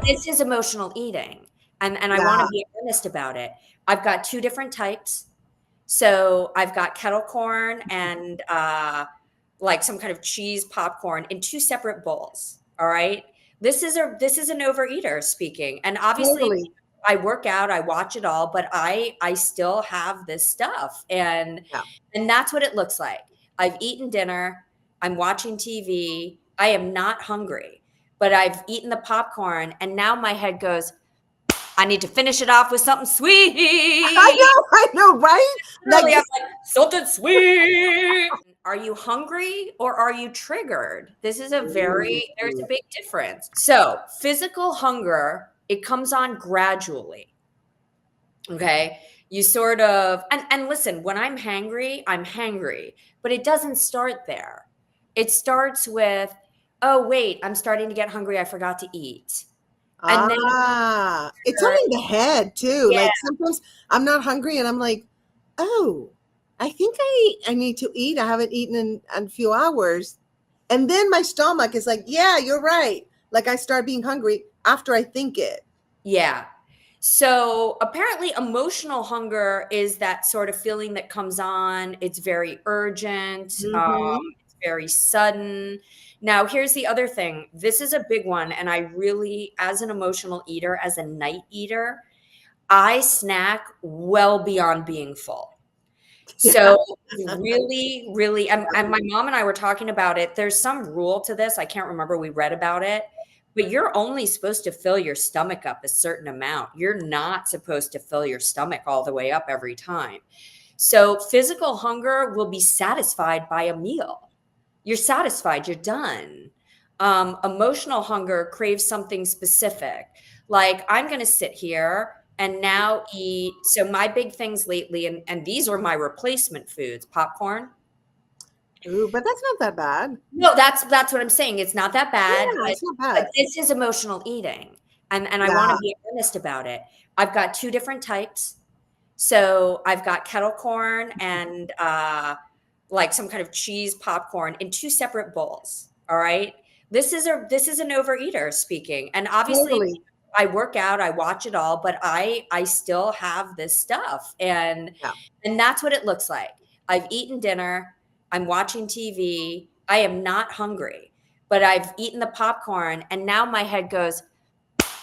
this is emotional eating, and I want Yeah. to be honest about it. I've got two different types. So I've got kettle corn and like some kind of cheese popcorn in two separate bowls. All right. This is an overeater speaking. And obviously Totally. I work out, I watch it all, but I still have this stuff. Yeah. And that's what it looks like. I've eaten dinner, I'm watching TV, I am not hungry, but I've eaten the popcorn and now my head goes, I need to finish it off with something sweet. I know, right? Like, Literally, I'm like, something sweet. Are you hungry or are you triggered? There's a big difference. So, physical hunger, it comes on gradually. Okay. You sort of, and listen, when I'm hangry, but it doesn't start there. It starts with, oh, wait, I'm starting to get hungry. I forgot to eat. And then, it's all in the head too. yeah, Like sometimes I'm not hungry and I'm like, oh, I think I need to eat. I haven't eaten in a few hours. And then my stomach is like, yeah, you're right. Like I start being hungry after I think it. yeah. So apparently, emotional hunger is that sort of feeling that comes on. It's very urgent, Mm-hmm. it's very sudden. Now, here's the other thing. This is a big one. And I really, as an emotional eater, as a night eater, I snack well beyond being full. Yeah. So really, really, and my mom and I were talking about it. There's some rule to this. I can't remember. We read about it, but you're only supposed to fill your stomach up a certain amount. You're not supposed to fill your stomach all the way up every time. So physical hunger will be satisfied by a meal. You're satisfied, you're done. Emotional hunger craves something specific. Like, I'm going to sit here and now eat. So, my big things lately, and these are my replacement foods popcorn. Ooh, but that's not that bad. No, that's what I'm saying. It's not that bad, Yeah, it's not but bad. this is emotional eating. And I want Yeah. to be honest about it. I've got two different types. So, I've got kettle corn and like some kind of cheese popcorn in two separate bowls. All right. This is an overeater speaking. And obviously Totally. I work out, I watch it all, but I still have this stuff. Yeah. And that's what it looks like. I've eaten dinner, I'm watching TV, I am not hungry, but I've eaten the popcorn and now my head goes,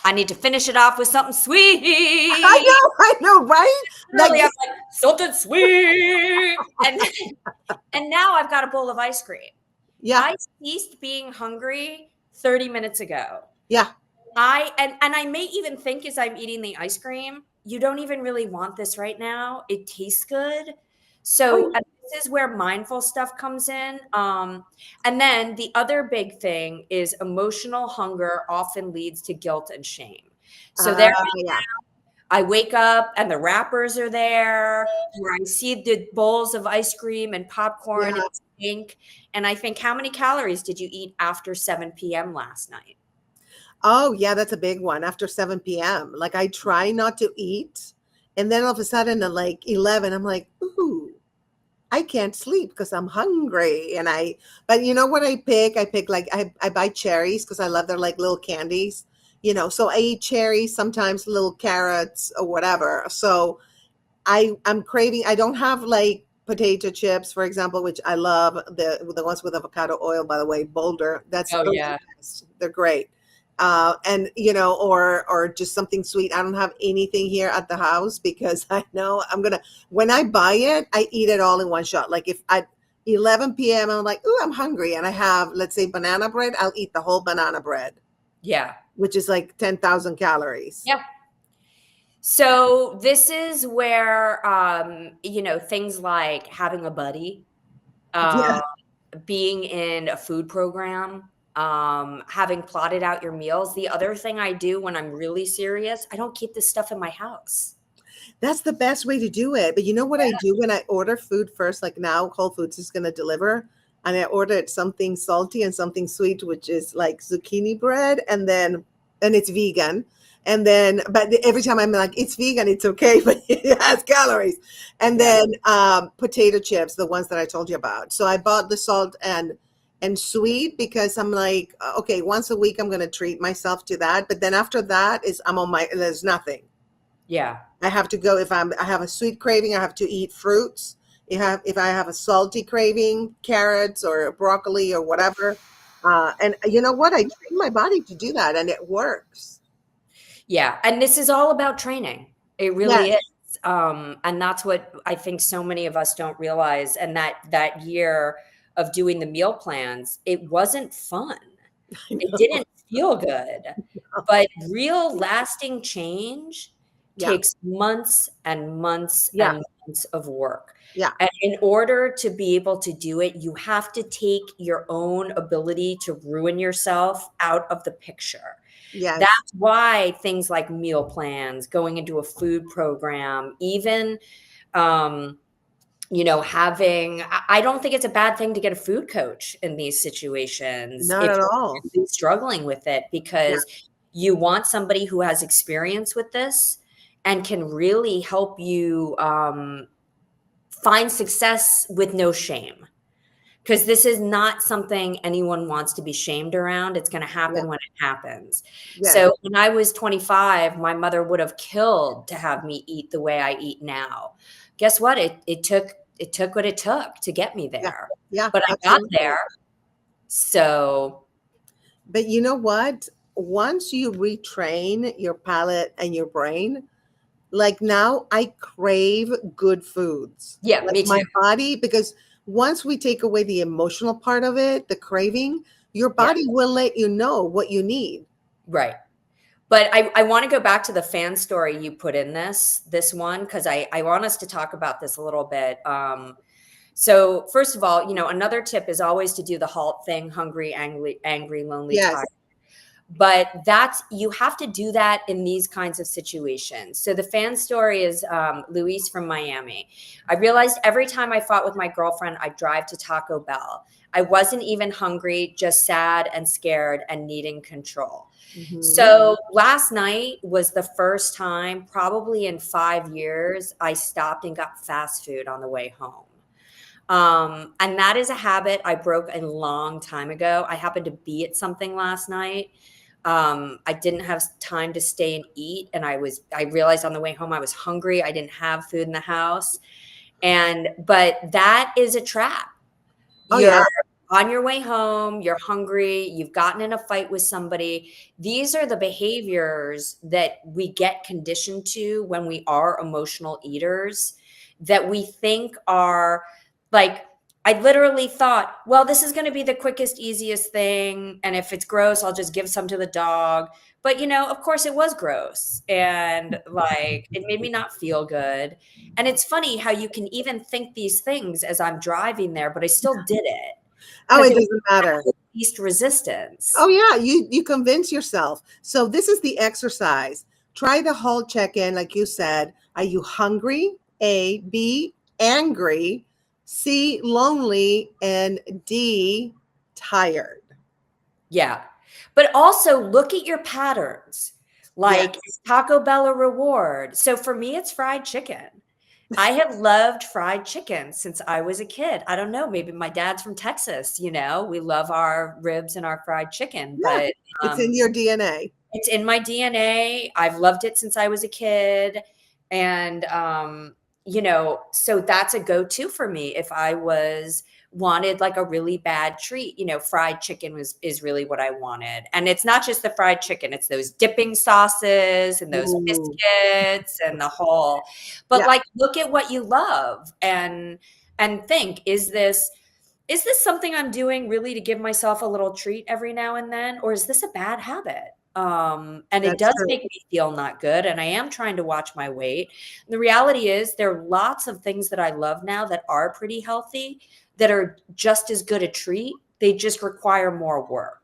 I need to finish it off with something sweet. I know, right? Like, Literally, I'm like, something sweet. And now I've got a bowl of ice cream. yeah, I ceased being hungry 30 minutes ago. yeah. And I may even think as I'm eating the ice cream, you don't even really want this right now. It tastes good. Oh, So yeah. this is where mindful stuff comes in. And then the other big thing is emotional hunger often leads to guilt and shame. So there Yeah. I wake up and the wrappers are there, or I see the bowls of ice cream and popcorn Yeah. in the sink, and I think, how many calories did you eat after 7 p.m. last night? Oh, yeah, that's a big one after 7 p.m. Like I try not to eat. And then all of a sudden at like 11, I'm like, ooh, I can't sleep because I'm hungry. But you know what I pick? I pick like, I buy cherries because I love their like little candies, so I eat cherries, sometimes little carrots or whatever. So I'm craving, I don't have like potato chips, for example, which I love the ones with avocado oil, by the way, Boulder. Oh, Those are yeah. the best. They're great. And or just something sweet. I don't have anything here at the house because I know when I buy it, I eat it all in one shot. Like if at 11 p.m. I'm like, ooh, I'm hungry, and I have, let's say, banana bread, I'll eat the whole banana bread, Yeah. which is like 10,000 calories. Yeah. So this is where, things like having a buddy, Yeah. uh, being in a food program, having plotted out your meals. The other thing I do when I'm really serious, I don't keep this stuff in my house. That's the best way to do it. But you know what I do when I order food first? Like now, Whole Foods is going to deliver, and I ordered something salty and something sweet, which is like zucchini bread, and it's vegan. And then, but every time I'm like, it's vegan, it's okay, but it has calories. And Yeah. then potato chips, the ones that I told you about. So I bought the salt and and sweet because I'm like, okay, once a week I'm going to treat myself to that. But then after that is I'm on my, there's nothing. Yeah. I have to go I have a sweet craving, I have to eat fruits. If I have a salty craving, carrots or broccoli or whatever. And you know what? I train my body to do that and it works. Yeah. And this is all about training. It really is. Yes, And that's what I think so many of us don't realize. And that year of doing the meal plans, it wasn't fun. I It know. didn't feel good. But real lasting change Yeah, takes months and months yeah, and months of work. yeah, And in order to be able to do it, you have to take your own ability to ruin yourself out of the picture. yes. That's why things like meal plans, going into a food program, even um, having I don't think it's a bad thing to get a food coach in these situations Not if at you're all. really struggling with it, Yeah, because you want somebody who has experience with this and can really help you find success with no shame. Because this is not something anyone wants to be shamed around. It's going to yeah, happen when it happens. yes. So when I was 25, my mother would have killed to have me eat the way I eat now. Guess what? It took what it took to get me Yeah, there, yeah, but I got absolutely. there. So But you know what? Once you retrain your palate and your brain, like now I crave good foods. yeah, Like me my too. body, because once we take away the emotional part of it, the craving, your Yeah, body will let you know what you need. right. But I want to go back to the fan story you put in this one, because I want us to talk about this a little bit. So first of all, another tip is always to do the HALT thing: hungry, angry, lonely, tired. Yes. But you have to do that in these kinds of situations. So the fan story is Luis from Miami. I realized every time I fought with my girlfriend, I'd drive to Taco Bell. I wasn't even hungry, just sad and scared and needing control. Hmm. So last night was the first time, probably in 5 years, I stopped and got fast food on the way home. And that is a habit I broke a long time ago. I happened to be at something last night. I didn't have time to stay and eat. And I realized on the way home I was hungry. I didn't have food in the house. But that is a trap. Oh yeah. You're on your way home, you're hungry, you've gotten in a fight with somebody. These are the behaviors that we get conditioned to when we are emotional eaters, that we think are like, I literally thought, well, this is going to be the quickest, easiest thing. And if it's gross, I'll just give some to the dog. But, of course, it was gross. And like, it made me not feel good. And it's funny how you can even think these things as I'm driving there, but I still did it Oh, because it it was doesn't matter. the least resistance. Oh yeah, you convince yourself. So this is the exercise. Try the whole check-in, like you said. Are you hungry? A, B, angry, C, lonely, and D, tired. Yeah. But also look at your patterns. Like, Yes. is Taco Bell a reward? So for me, it's fried chicken. I have loved fried chicken since I was a kid. I don't know, maybe my dad's from Texas, we love our ribs and our fried chicken, Yeah. but It's in your DNA. it's in my DNA. I've loved it since I was a kid. And, so that's a go-to for me if I wanted like a really bad treat. Fried chicken is really what I wanted. And it's not just the fried chicken, it's those dipping sauces and those Ooh. biscuits and the whole. But Yeah, like, look at what you love and think, is this something I'm doing really to give myself a little treat every now and then, or is this a bad habit? And it that's does true. make me feel not good, and I am trying to watch my weight. The reality is there are lots of things that I love now that are pretty healthy, that are just as good a treat. They just require more work.